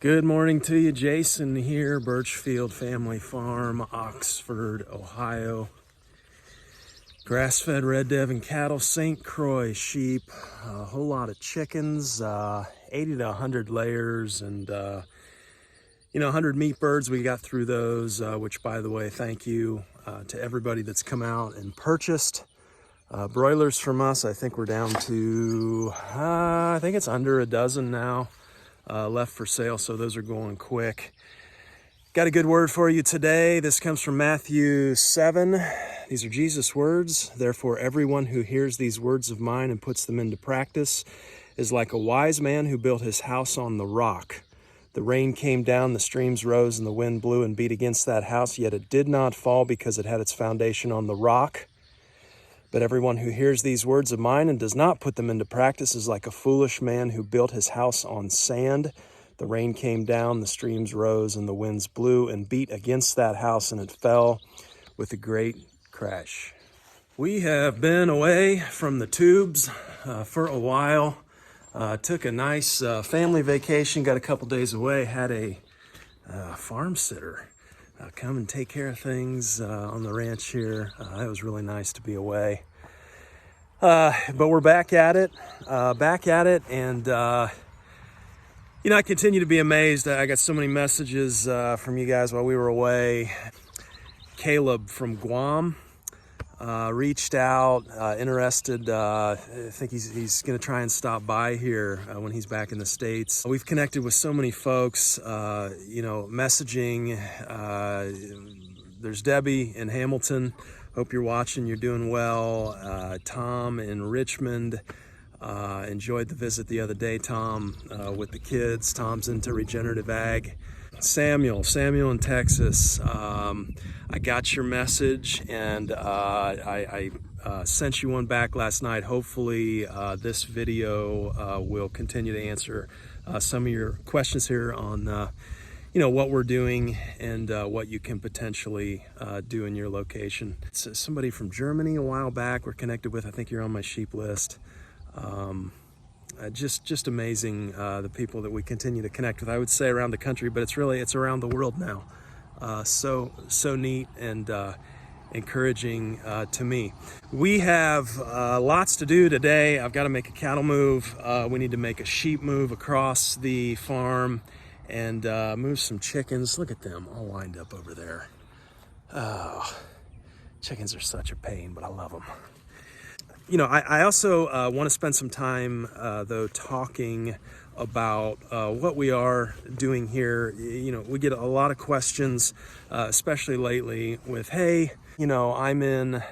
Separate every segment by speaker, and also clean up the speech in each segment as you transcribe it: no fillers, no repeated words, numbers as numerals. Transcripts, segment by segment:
Speaker 1: Good morning to you, Jason here, Birchfield Family Farm, Oxford, Ohio. Grass-fed red Devon cattle, St. Croix sheep, a whole lot of chickens, 80 to 100 layers, and 100 meat birds. We got through those, which, by the way, thank you to everybody that's come out and purchased broilers from us. I think we're down to, I think it's under a dozen now. Left for sale, so those are going quick. Got a good word for you today. This comes from Matthew 7. These are Jesus' words. Therefore, everyone who hears these words of mine and puts them into practice is like a wise man who built his house on the rock. The rain came down, the streams rose, and the wind blew and beat against that house, yet it did not fall because it had its foundation on the rock. But everyone who hears these words of mine and does not put them into practice is like a foolish man who built his house on sand. The rain came down, the streams rose, and the winds blew and beat against that house, and it fell with a great crash. We have been away from the tubes for a while. Took a nice family vacation, got a couple days away, had a farm sitter come and take care of things on the ranch here. It was really nice to be away. But we're back at it, and I continue to be amazed. I got so many messages from you guys while we were away. Caleb from Guam reached out, interested. I think he's going to try and stop by here when he's back in the States. We've connected with so many folks, messaging. There's Debbie in Hamilton. Hope you're watching, you're doing well. Tom in Richmond. Enjoyed the visit the other day, Tom, with the kids. Tom's into regenerative ag. Samuel in Texas. I got your message, and I sent you one back last night. Hopefully this video will continue to answer some of your questions here on what we're doing and what you can potentially do in your location. It's somebody from Germany a while back we're connected with. I think you're on my sheep list. Just amazing, the people that we continue to connect with. I would say around the country, but it's around the world now. So neat and encouraging to me. We have lots to do today. I've got to make a cattle move. We need to make a sheep move across the farm and move some chickens. Look at them all lined up over there. Oh, chickens are such a pain, but I love them. I also want to spend some time, though, talking about what we are doing here. We get a lot of questions, especially lately with, hey, I'm in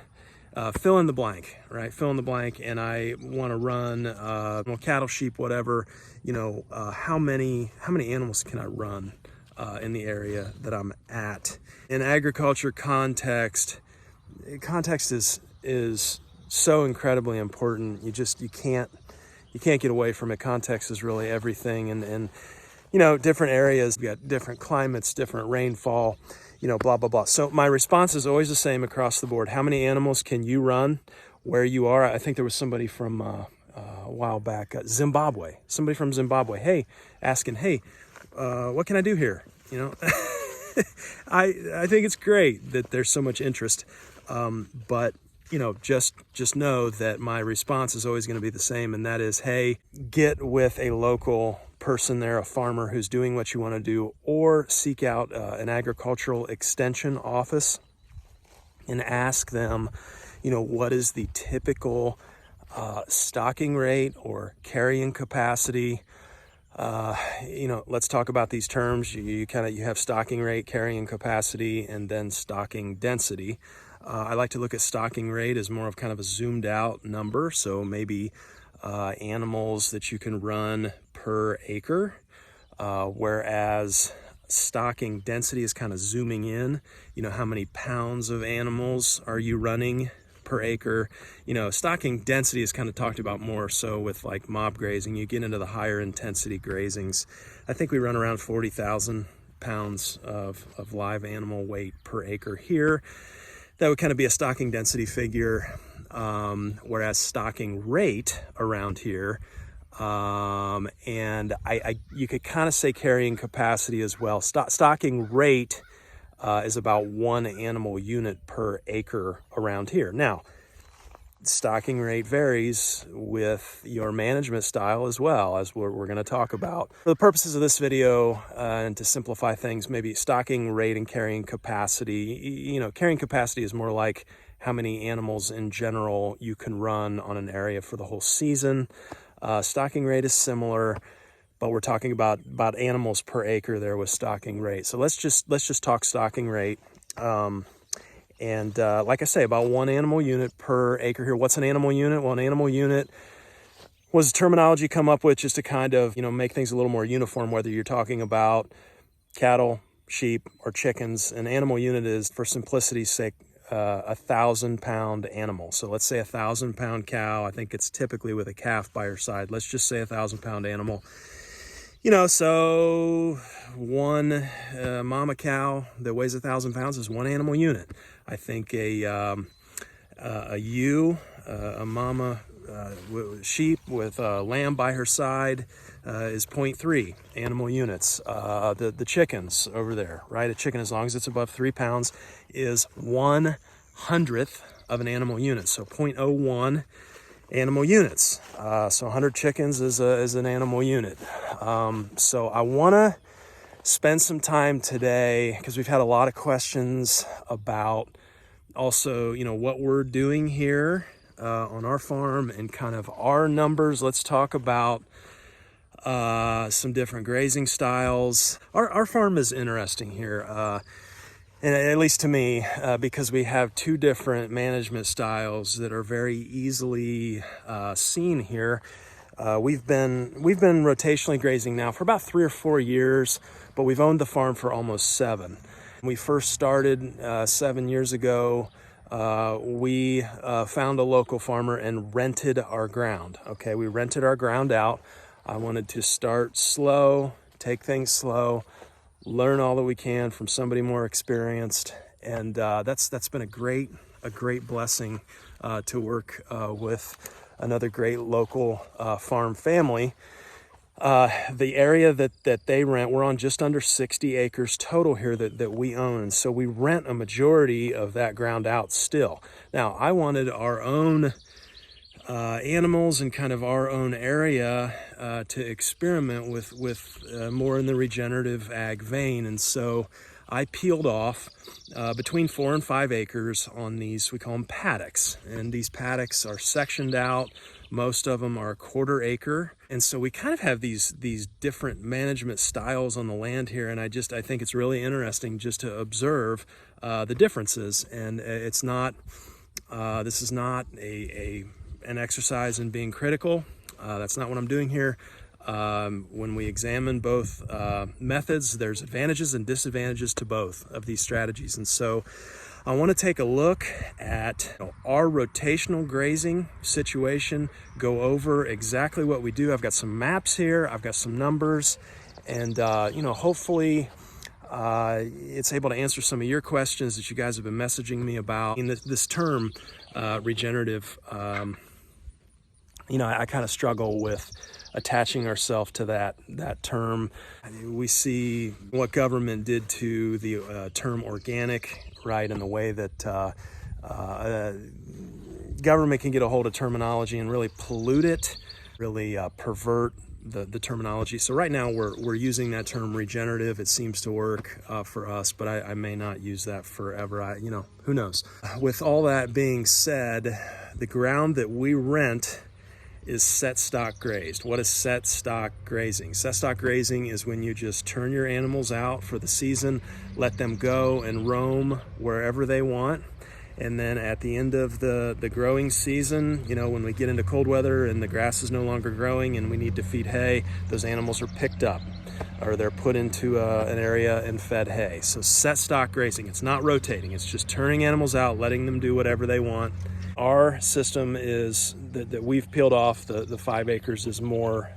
Speaker 1: fill in the blank, right? Fill in the blank, and I want to run cattle, sheep, whatever. How many animals can I run in the area that I'm at? In agriculture context is so incredibly important. You can't get away from it. Context is really everything, and different areas, you got different climates, different rainfall, blah blah blah. So my response is always the same across the board. How many animals can you run where you are? I think there was somebody from a while back, Zimbabwe. Somebody from Zimbabwe, asking, what can I do here? I think it's great that there's so much interest, but just know that my response is always going to be the same, and that is, hey, get with a local person there, a farmer who's doing what you want to do, or seek out an agricultural extension office and ask them, what is the typical stocking rate or carrying capacity. Let's talk about these terms. You have stocking rate, carrying capacity, and then stocking density. I like to look at stocking rate as more of kind of a zoomed out number. So maybe animals that you can run per acre, whereas stocking density is kind of zooming in. How many pounds of animals are you running per acre? Stocking density is kind of talked about more so with like mob grazing. You get into the higher intensity grazings. I think we run around 40,000 pounds of live animal weight per acre here. That would kind of be a stocking density figure, whereas stocking rate around here And you could kind of say carrying capacity as well. Stocking rate is about 1 animal unit per acre around here. Now, stocking rate varies with your management style as well, as we're going to talk about. For the purposes of this video, and to simplify things, maybe stocking rate and carrying capacity. Carrying capacity is more like how many animals in general you can run on an area for the whole season. Stocking rate is similar, but we're talking about animals per acre there with stocking rate. So let's just talk stocking rate. And like I say, about 1 animal unit per acre here. What's an animal unit? Well, an animal unit was a terminology come up with just to kind of, make things a little more uniform, whether you're talking about cattle, sheep, or chickens. An animal unit is, for simplicity's sake, 1,000-pound animal. So let's say 1,000-pound cow. I think it's typically with a calf by her side. Let's just say 1,000-pound animal. So one mama cow that weighs 1,000 pounds is 1 animal unit. I think a mama sheep with a lamb by her side is 0.3 animal units. The chickens over there, right? A chicken, as long as it's above 3 pounds, is 1/100th of an animal unit. So 0.01 animal units. So 100 chickens is an animal unit. So I want to spend some time today, because we've had a lot of questions about also, what we're doing here on our farm and kind of our numbers. Let's talk about some different grazing styles. Our farm is interesting here. And at least to me, because we have 2 different management styles that are very easily seen here. We've been rotationally grazing now for about 3 or 4 years, but we've owned the farm for almost 7. We first started 7 years ago. We found a local farmer and rented our ground. Okay, we rented our ground out. I wanted to start slow, take things slow, learn all that we can from somebody more experienced, and that's been a great blessing to work with another great local farm family. The area that they rent, we're on just under 60 acres total here that we own, and so we rent a majority of that ground out still. Now, I wanted our own animals and kind of our own area to experiment with more in the regenerative ag vein. And so I peeled off between 4 and 5 acres on these, we call them paddocks. And these paddocks are sectioned out. Most of them are 1/4 acre. And so we kind of have these different management styles on the land here. And I think it's really interesting just to observe the differences. And it's not, this is not an exercise in being critical. That's not what I'm doing here. When we examine both methods, there's advantages and disadvantages to both of these strategies. And so I want to take a look at our rotational grazing situation, go over exactly what we do. I've got some maps here, I've got some numbers, and hopefully it's able to answer some of your questions that you guys have been messaging me about. In this term, regenerative, I kind of struggle with attaching ourselves to that term. We see what government did to the term organic, right, and the way that government can get a hold of terminology and really pollute it, really pervert the terminology. So right now we're using that term regenerative. It seems to work for us, but I may not use that forever. Who knows? With all that being said, the ground that we rent is set stock grazed. What is set stock grazing? Set stock grazing is when you just turn your animals out for the season, let them go and roam wherever they want. And then at the end of the growing season, when we get into cold weather and the grass is no longer growing and we need to feed hay, those animals are picked up or they're put into an area and fed hay. So set stock grazing, it's not rotating, it's just turning animals out, letting them do whatever they want. Our system is that we've peeled off the 5 acres is more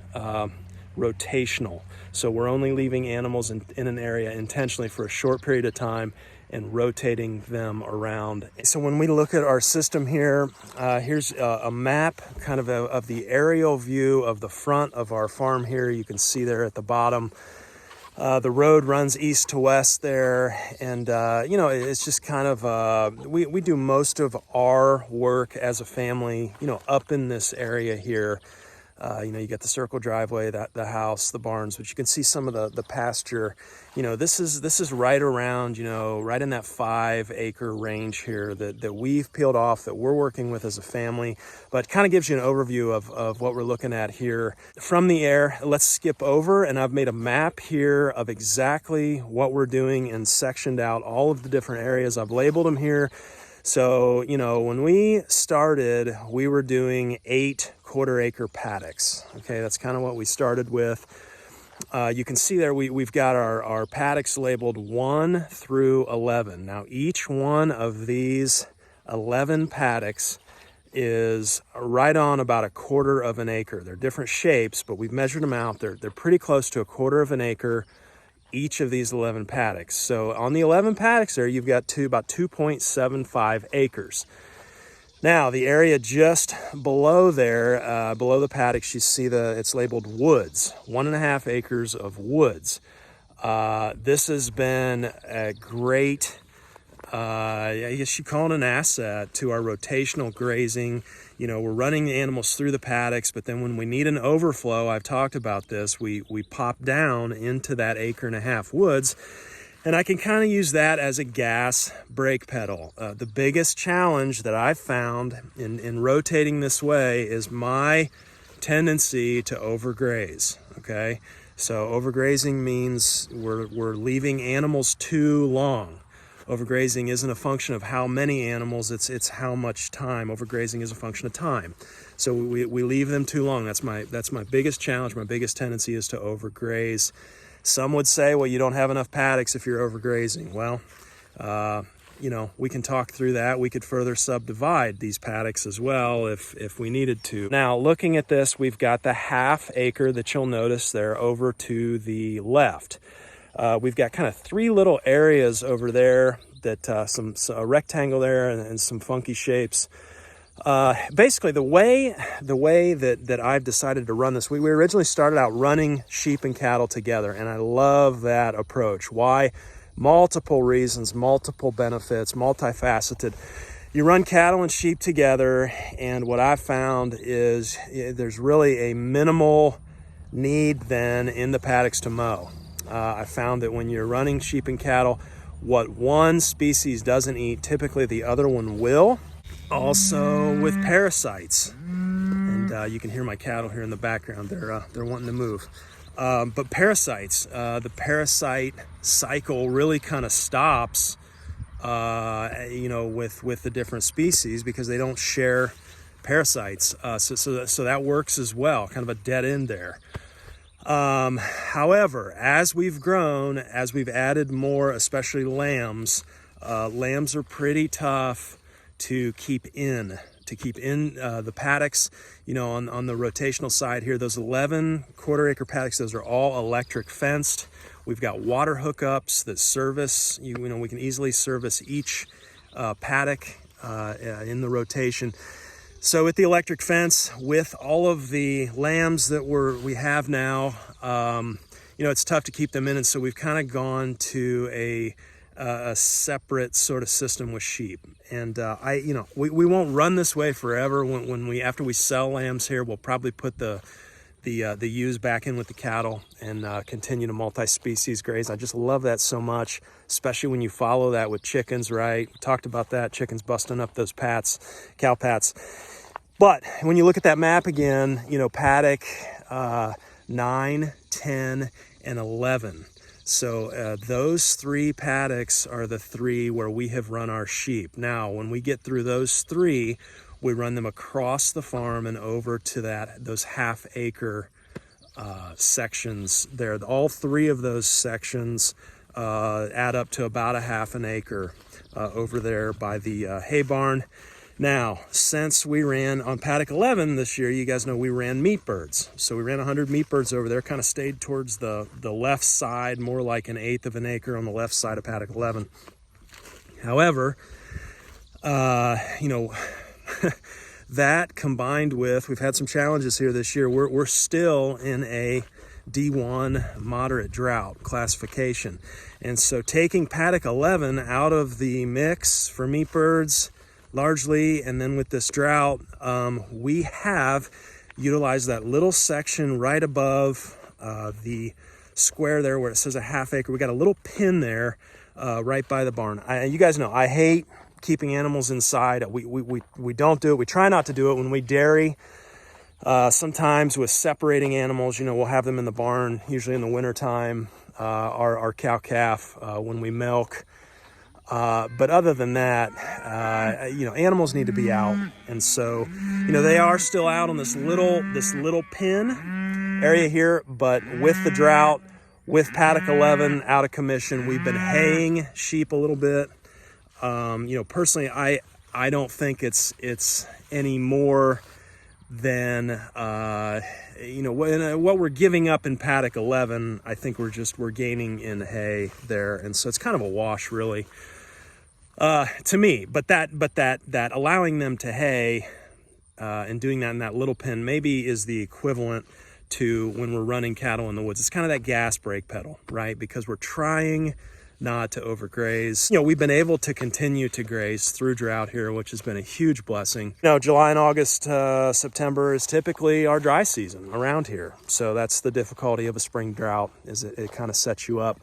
Speaker 1: rotational. So we're only leaving animals in an area intentionally for a short period of time and rotating them around. So when we look at our system here, here's a map kind of the aerial view of the front of our farm here. You can see there at the bottom. The road runs east to west there, and you know, it's just kind of, we do most of our work as a family, you know, up in this area here. You know, you get the circle driveway, the house, the barns, but you can see some of the pasture. You know, this is right around, you know, right in that 5-acre range here that we've peeled off, that we're working with as a family. But kind of gives you an overview of what we're looking at here from the air. Let's skip over, and I've made a map here of exactly what we're doing and sectioned out all of the different areas. I've labeled them here. So, you know, when we started, we were doing 8 quarter-acre paddocks. Okay, that's kind of what we started with. You can see there we've got our paddocks labeled 1 through 11. Now, each one of these 11 paddocks is right on about 1/4 of an acre. They're different shapes, but we've measured them out. They're pretty close to 1/4 of an acre, each of these 11 paddocks. So on the 11 paddocks there, you've got about 2.75 acres. Now, the area just below there, below the paddocks, you see it's labeled woods, 1.5 acres of woods. This has been a great, I guess you call it an asset to our rotational grazing. You know, we're running the animals through the paddocks, but then when we need an overflow, I've talked about this, we pop down into that 1.5 acre woods. And I can kind of use that as a gas brake pedal. The biggest challenge that I've found in rotating this way is my tendency to overgraze, okay? So overgrazing means we're leaving animals too long. Overgrazing isn't a function of how many animals, it's how much time. Overgrazing is a function of time. So we leave them too long. That's my biggest challenge. My biggest tendency is to overgraze. Some would say, well, you don't have enough paddocks if you're overgrazing. Well, you know, we can talk through that. We could further subdivide these paddocks as well if we needed to. Now, looking at this, we've got the 1/2 acre that you'll notice there over to the left. We've got kind of 3 little areas over there that a rectangle there and some funky shapes. Basically, the way that I've decided to run this, we originally started out running sheep and cattle together, and I love that approach. Why? Multiple reasons, multiple benefits, multifaceted. You run cattle and sheep together, and what I've found is there's really a minimal need then in the paddocks to mow. I found that when you're running sheep and cattle, what one species doesn't eat, typically the other one will. Also with parasites, and you can hear my cattle here in the background. They're wanting to move. But parasites, the parasite cycle really kind of stops, you know, with the different species because they don't share parasites. So that works as well, kind of a dead end there. However, as we've grown, as we've added more, especially lambs, lambs are pretty tough to keep in the paddocks. You know, on the rotational side here, those 11 quarter-acre paddocks, those are all electric fenced. We've got water hookups that service, you know, we can easily service each paddock in the rotation. So with the electric fence, with all of the lambs that we have now, you know, it's tough to keep them in, and so we've kind of gone to a separate sort of system with sheep. And you know, we won't run this way forever. After we sell lambs here, we'll probably put the ewes back in with the cattle and continue to multi-species graze. I just love that so much, especially when you follow that with chickens, right? We talked about that, chickens busting up those cow pats. But when you look at that map again, you know, paddock 9, 10, and 11. So those 3 paddocks are the 3 where we have run our sheep. Now, when we get through those 3, we run them across the farm and over to those 1/2 acre sections there. All 3 of those sections add up to about 1/2 acre over there by the hay barn. Now, since we ran on paddock 11 this year, you guys know we ran meat birds. So we ran 100 meat birds over there, kind of stayed towards the left side, more like 1/8 of an acre on the left side of paddock 11. However, you know, that combined with, we've had some challenges here this year. We're still in a D1 moderate drought classification. And so taking paddock 11 out of the mix for meat birds largely, and then with this drought, we have utilized that little section right above the square there where it says a half acre. We got a little pin there right by the barn. You guys know I hate keeping animals inside. We don't do it. We try not to do it when we dairy. Sometimes with separating animals, you know, we'll have them in the barn, usually in the wintertime, our cow-calf when we milk. But other than that, you know, animals need to be out. And so, you know, they are still out on this little pin area here, but with the drought, with paddock 11 out of commission, we've been haying sheep a little bit. You know, personally, I don't think it's any more than, you know, what we're giving up in paddock 11. I think we're gaining in hay there. And so it's kind of a wash really, to me, but that allowing them to hay, and doing that in that little pen maybe is the equivalent to when we're running cattle in the woods. It's kind of that gas brake pedal, right? Because we're trying not to overgraze. You know, we've been able to continue to graze through drought here, which has been a huge blessing. You know, July and August, September is typically our dry season around here. So that's the difficulty of a spring drought, is it kind of sets you up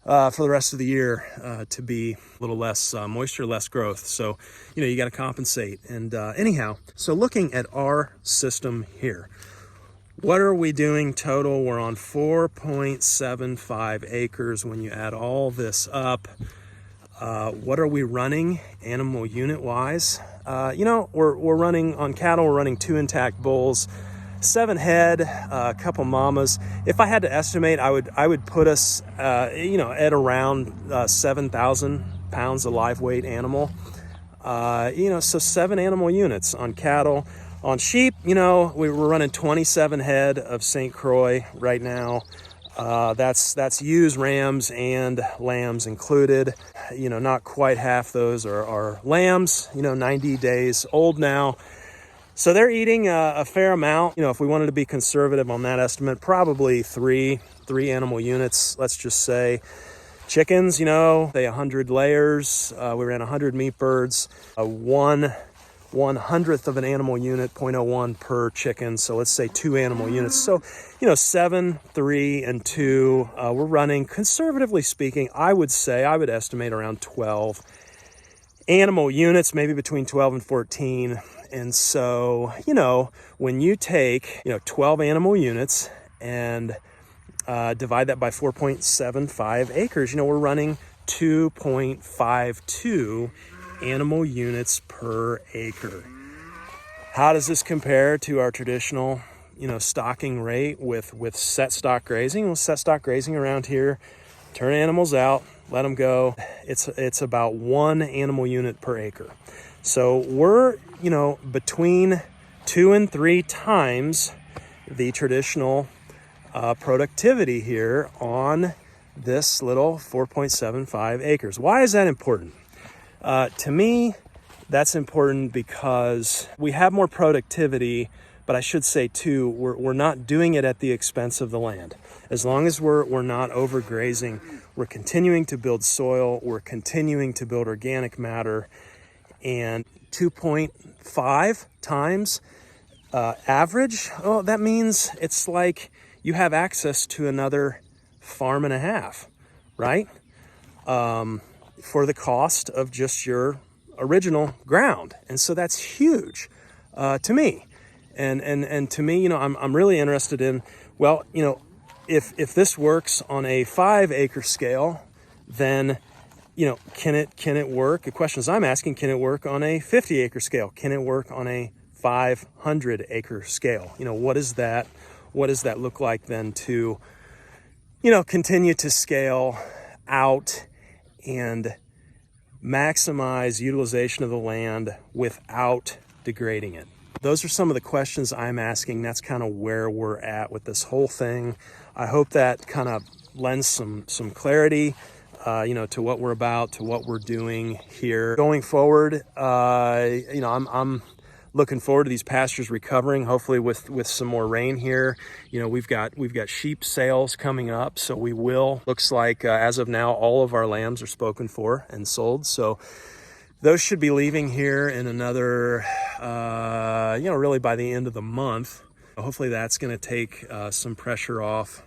Speaker 1: for the rest of the year to be a little less moisture, less growth. So, you know, you got to compensate. And anyhow, so looking at our system here, what are we doing total? We're on 4.75 acres when you add all this up. What are we running animal unit wise? You know, we're running on cattle, we're running 2 intact bulls, 7 head, a couple mamas. If I had to estimate, I would put us, you know, at around 7,000 pounds of live weight animal. You know, so 7 animal units on cattle. On sheep, you know, we're running 27 head of St. Croix right now. That's ewes, rams, and lambs included. You know, not quite half those are lambs, you know, 90 days old now. So they're eating a fair amount. You know, if we wanted to be conservative on that estimate, probably three animal units, let's just say. Chickens, you know, they 100 layers. We ran 100 meat birds, 1/100th of an animal unit, 0.01 per chicken. So let's say 2 animal units. So, you know, 7, 3, and 2. We're running, conservatively speaking, I would estimate around 12 animal units, maybe between 12 and 14. And so, you know, when you take, you know, 12 animal units and divide that by 4.75 acres, you know, we're running 2.52 animal units per acre. How does this compare to our traditional, you know, stocking rate with set stock grazing? Well, set stock grazing around here, turn animals out, let them go. It's about 1 animal unit per acre. So we're, you know, between 2 and 3 times the traditional productivity here on this little 4.75 acres. Why is that important? To me, that's important because we have more productivity, but I should say too, we're not doing it at the expense of the land. As long as we're not overgrazing, we're continuing to build soil, we're continuing to build organic matter, and 2.5 times average, oh, that means it's like you have access to another farm and a half, right? For the cost of just your original ground. And so that's huge to me. And to me, you know, I'm really interested in, well, you know, if this works on a 5-acre scale, then, you know, can it work? The questions I'm asking, can it work on a 50-acre scale? Can it work on a 500-acre scale? You know, what does that look like then to, you know, continue to scale out and maximize utilization of the land without degrading it? Those are some of the questions I'm asking. That's kind of where we're at with this whole thing. I hope that kind of lends some clarity. you know, to what we're about, to what we're doing here. Going forward, you know, I'm looking forward to these pastures recovering, hopefully with some more rain here. You know, we've got sheep sales coming up, so we will, looks like as of now, all of our lambs are spoken for and sold. So those should be leaving here in another, you know, really by the end of the month. Hopefully that's going to take some pressure off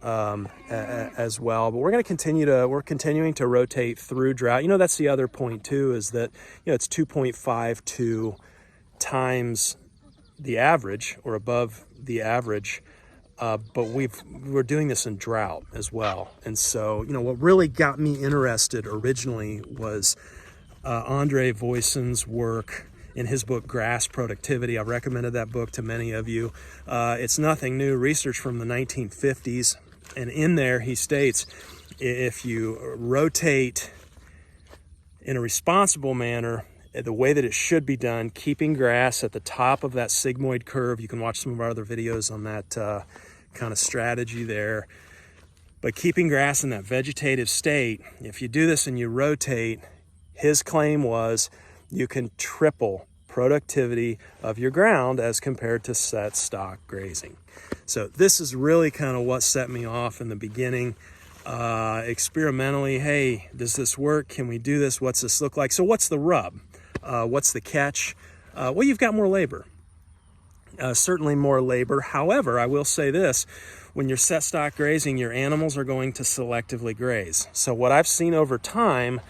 Speaker 1: as well. But we're continuing to rotate through drought. You know, that's the other point too, is that, you know, it's 2.52 times the average or above the average, but we're doing this in drought as well. And so, you know, what really got me interested originally was Andre Voisin's work in his book Grass Productivity. I've recommended that book to many of you. It's nothing new, research from the 1950s, and in there he states if you rotate in a responsible manner, the way that it should be done, keeping grass at the top of that sigmoid curve. You can watch some of our other videos on that kind of strategy there. But keeping grass in that vegetative state, if you do this and you rotate, his claim was you can triple productivity of your ground as compared to set stock grazing. So this is really kind of what set me off in the beginning. Experimentally, hey, does this work? Can we do this? What's this look like? So what's the rub? What's the catch? Well, you've got more labor. Certainly more labor. However, I will say this, when you're set stock grazing, your animals are going to selectively graze. So what I've seen over time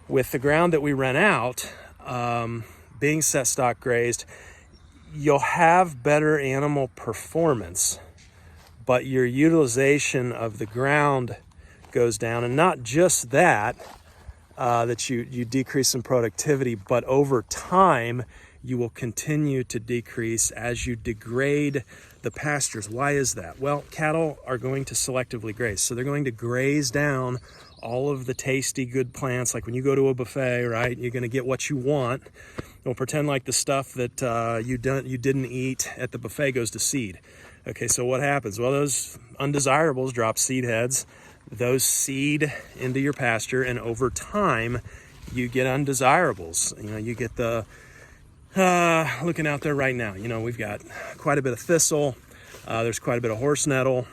Speaker 1: with the ground that we rent out, being set stock grazed, you'll have better animal performance, but your utilization of the ground goes down. And not just that, that you decrease in productivity, but over time you will continue to decrease as you degrade the pastures. Why is that? Well, cattle are going to selectively graze, so they're going to graze down all of the tasty good plants. Like when you go to a buffet, right, you're going to get what you want. Don't pretend like the stuff that you didn't eat at the buffet goes to seed. Okay, so what happens? Well, those undesirables drop seed heads. Those seed into your pasture, and over time you get undesirables. You know, you get the looking out there right now, you know, we've got quite a bit of thistle, there's quite a bit of horse nettle,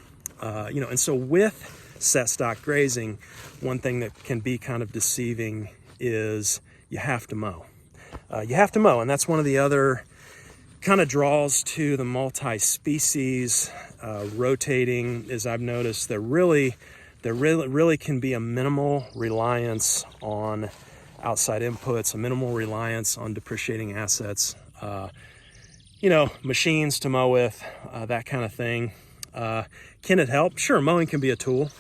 Speaker 1: you know, and so with set stock grazing, one thing that can be kind of deceiving is you have to mow. And that's one of the other kind of draws to the multi-species rotating. As I've noticed, there really can be a minimal reliance on outside inputs, a minimal reliance on depreciating assets, you know, machines to mow with, that kind of thing. Can it help? Sure, mowing can be a tool,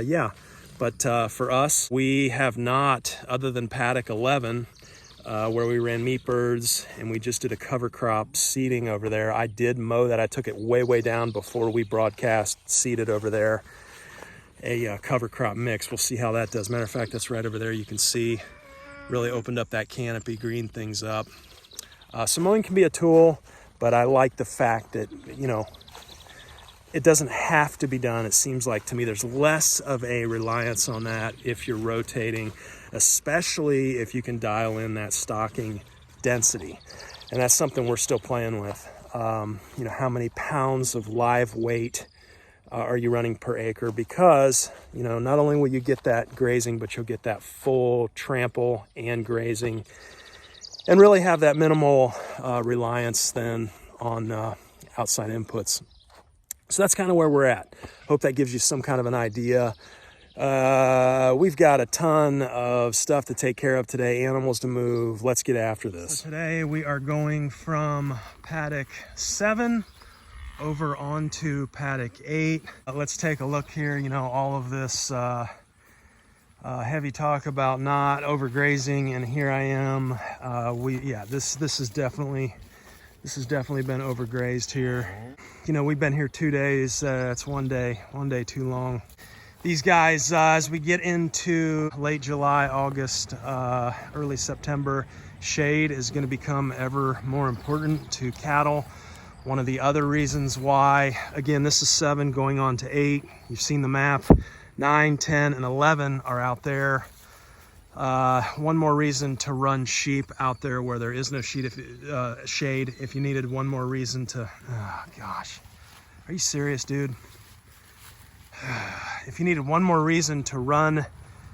Speaker 1: yeah. But for us, we have not, other than paddock 11, where we ran meat birds and we just did a cover crop seeding over there. I did mow that. I took it way down before we broadcast, seeded over there a cover crop mix. We'll see how that does. Matter of fact, that's right over there. You can see really opened up that canopy, greened things up. So mowing can be a tool, but I like the fact that, you know, it doesn't have to be done. It seems like to me there's less of a reliance on that if you're rotating, especially if you can dial in that stocking density. And that's something we're still playing with. You know, how many pounds of live weight are you running per acre? Because, you know, not only will you get that grazing, but you'll get that full trample and grazing, and really have that minimal reliance then on outside inputs. So that's kind of where we're at. Hope that gives you some kind of an idea. We've got a ton of stuff to take care of today, animals to move. Let's get after this. So today we are going from paddock 7 over onto paddock 8. Let's take a look here. You know, all of this heavy talk about not overgrazing, and here I am. This has definitely been overgrazed here. You know, we've been here 2 days. It's one day too long. These guys, as we get into late July, August, early September, shade is going to become ever more important to cattle. One of the other reasons why, again, this is 7 going on to 8. You've seen the map. 9, 10, and 11 are out there. One more reason to run sheep out there where there is no shade. If you needed one more reason to, oh gosh, are you serious, dude? If you needed one more reason to run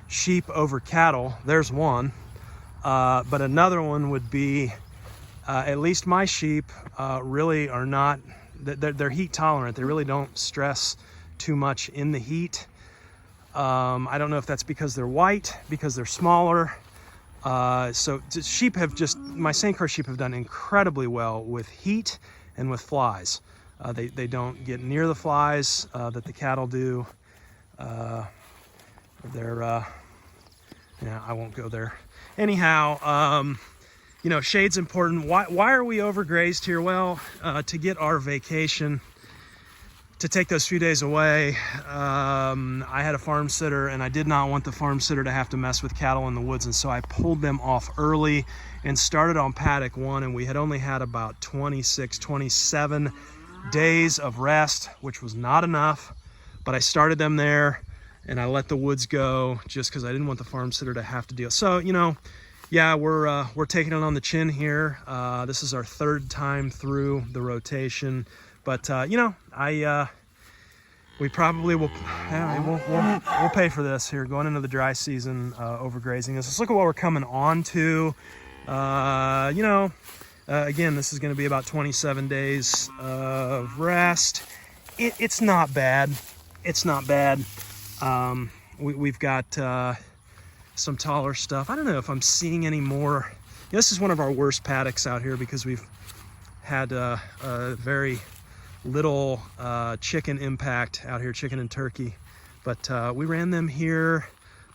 Speaker 1: sheep over cattle, there's one. But another one would be, at least my sheep really are not, they're heat tolerant. They really don't stress too much in the heat. I don't know if that's because they're white, because they're smaller. So sheep have just, my St. Croix sheep have done incredibly well with heat and with flies. They don't get near the flies that the cattle do. Yeah, I won't go there. Anyhow, you know, shade's important. Why are we overgrazed here? Well, to get our vacation, to take those few days away. I had a farm sitter, and I did not want the farm sitter to have to mess with cattle in the woods, and so I pulled them off early and started on paddock 1, and we had only had about 26, 27 days of rest, which was not enough, but I started them there, and I let the woods go just because I didn't want the farm sitter to have to deal. So, you know, yeah, we're taking it on the chin here. This is our 3rd time through the rotation. But you know, we probably will. We'll pay for this here going into the dry season, overgrazing this. Let's look at what we're coming on to. You know, again, this is going to be about 27 days of rest. It's not bad. It's not bad. We've got some taller stuff. I don't know if I'm seeing any more. This is one of our worst paddocks out here because we've had a very little chicken impact out here, chicken and turkey, but we ran them here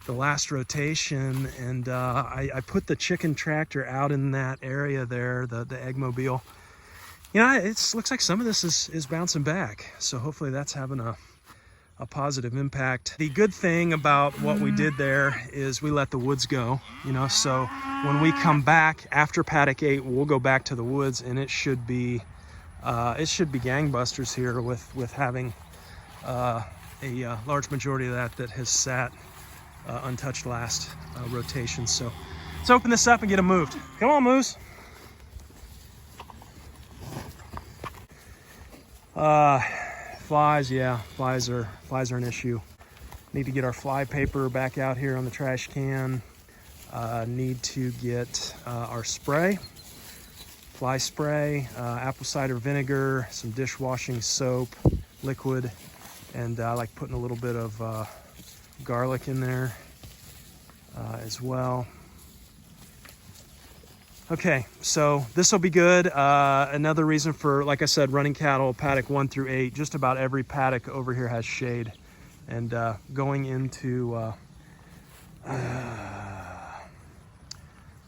Speaker 1: the last rotation, and I put the chicken tractor out in that area there, the eggmobile. You know, it looks like some of this is bouncing back, so hopefully that's having a positive impact. The good thing about what we did there is we let the woods go, you know, so when we come back after paddock 8, we'll go back to the woods, and it should be gangbusters here with having a large majority of that has sat untouched last rotation. So let's open this up and get them moved. Come on, Moose. Flies, yeah, flies are an issue. Need to get our fly paper back out here on the trash can. Need to get our spray. Fly spray, apple cider vinegar, some dishwashing soap, liquid, and I like putting a little bit of garlic in there as well. Okay, so this will be good. Another reason for, like I said, running cattle, paddock 1 through 8, just about every paddock over here has shade. And going into,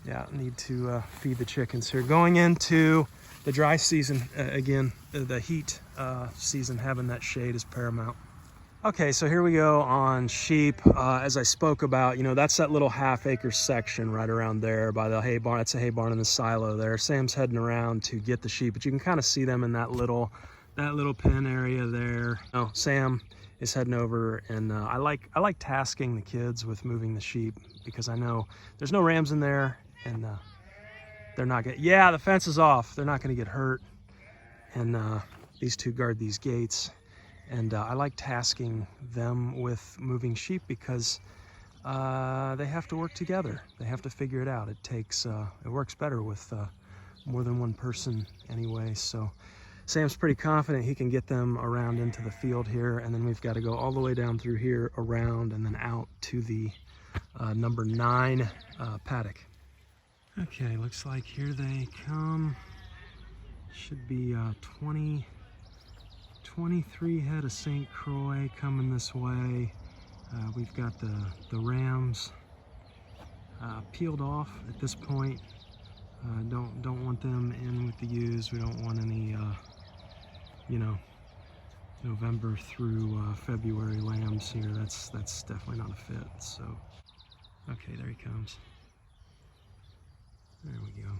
Speaker 1: yeah, need to feed the chickens here. Going into the dry season, again, the heat season, having that shade is paramount. Okay, so here we go on sheep. As I spoke about, you know, that's that little half-acre section right around there by the hay barn. That's a hay barn in the silo there. Sam's heading around to get the sheep, but you can kind of see them in that little pen area there. Oh, Sam is heading over, and I like tasking the kids with moving the sheep because I know there's no rams in there, and they're not gonna. Yeah, the fence is off. They're not gonna get hurt, and these two guard these gates. And I like tasking them with moving sheep because they have to work together. They have to figure it out. It works better with more than one person anyway. So Sam's pretty confident he can get them around into the field here, and then we've got to go all the way down through here, around, and then out to the number 9 paddock. Okay, looks like here they come. Should be 23 head of St. Croix coming this way. We've got the rams peeled off at this point. Don't want them in with the ewes. We don't want any, you know, November through February lambs here. That's definitely not a fit. So, okay, there he comes. There we go.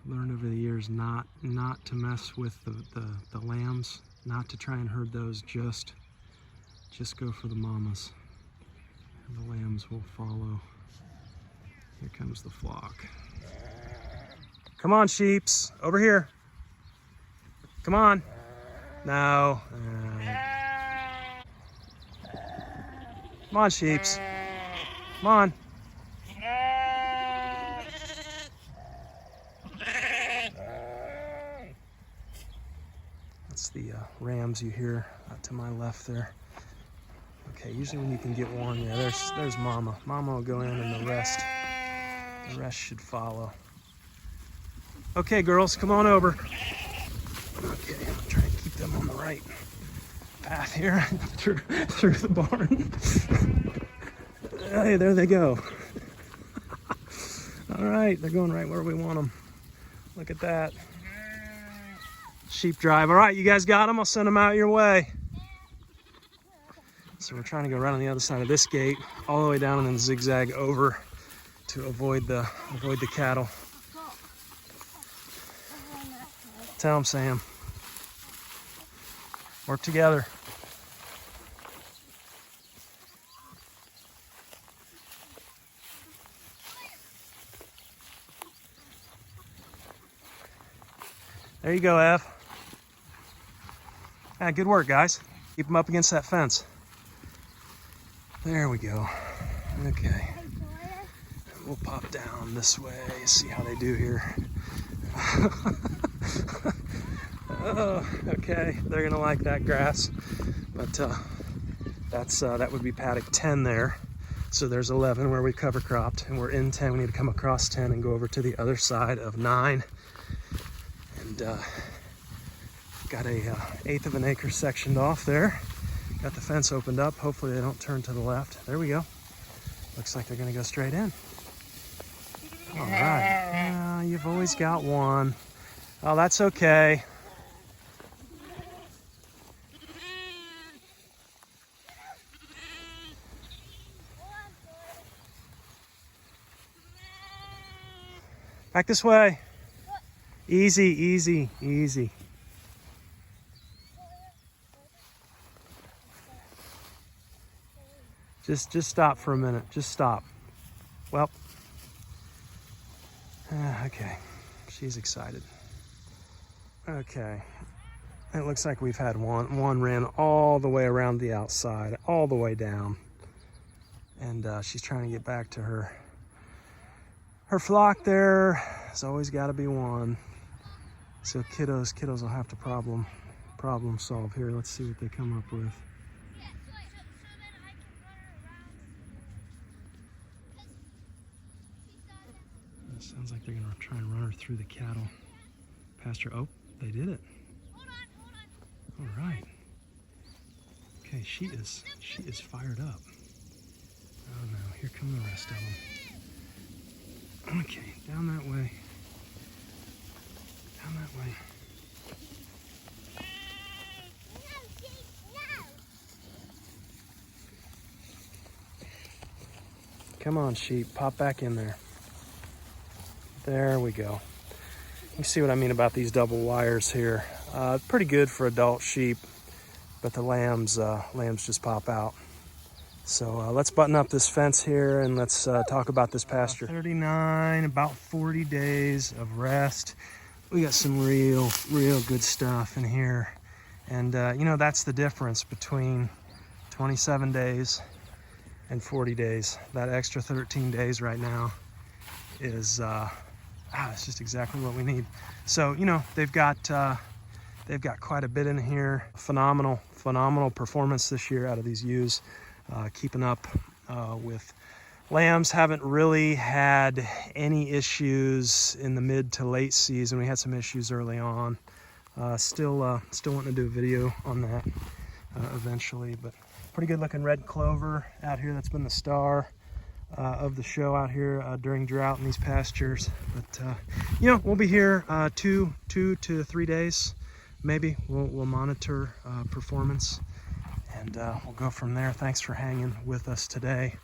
Speaker 1: learned over the years not to mess with the lambs, not to try and herd those, just go for the mamas, and the lambs will follow. Here comes the flock. Come on, sheeps, over here. Come on. No. Come on, sheeps. Come on. That's the rams you hear to my left there. Okay, usually when you can get one, yeah, there's Mama. Mama will go in, and the rest should follow. Okay, girls, come on over. Okay, I'm gonna try and keep them on the right path here through the barn. Hey, there they go. All right, they're going right where we want them. Look at that. Sheep drive. All right, you guys got them? I'll send them out your way. So we're trying to go right on the other side of this gate, all the way down, and then zigzag over to avoid the cattle. Tell them, Sam. Work together. There you go, Ev. Yeah, good work, guys. Keep them up against that fence. There we go. Okay. We'll pop down this way, see how they do here. Oh, okay, they're gonna like that grass. But that would be paddock 10 there. So there's 11 where we cover cropped, and we're in 10. We need to come across 10 and go over to the other side of 9. And got a 1/8 of an acre sectioned off there. Got the fence opened up. Hopefully they don't turn to the left. There we go. Looks like they're gonna go straight in. All right. You've always got one. Oh, that's okay. Back this way. Easy, easy, easy. Just stop for a minute. Just stop. Well, okay. She's excited. Okay. It looks like we've had one ran all the way around the outside, all the way down. And she's trying to get back to her flock there. There's always got to be one. So kiddos will have to problem solve here. Let's see what they come up with. It sounds like they're gonna try and run her through the cattle pasture. Oh, they did it. All right. Okay, she is fired up. Oh no, here come the rest of them. Okay, down that way. Down that way. Come on, sheep, pop back in there. There we go. You see what I mean about these double wires here. Pretty good for adult sheep, but the lambs just pop out. So let's button up this fence here and let's talk about this pasture. 39, about 40 days of rest. We got some real good stuff in here. And you know, that's the difference between 27 days and 40 days. That extra 13 days right now is it's just exactly what we need. So, you know, they've got quite a bit in here. Phenomenal performance this year out of these ewes. Keeping up with lambs. Haven't really had any issues in the mid to late season. We had some issues early on. Still wanting to do a video on that eventually, but pretty good looking red clover out here. That's been the star of the show out here during drought in these pastures. But you know, we'll be here 2 to 3 days maybe. We'll monitor performance, and we'll go from there. Thanks for hanging with us today.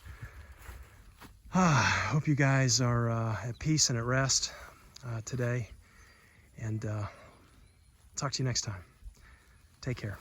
Speaker 1: Hope you guys are at peace and at rest today. And talk to you next time. Take care.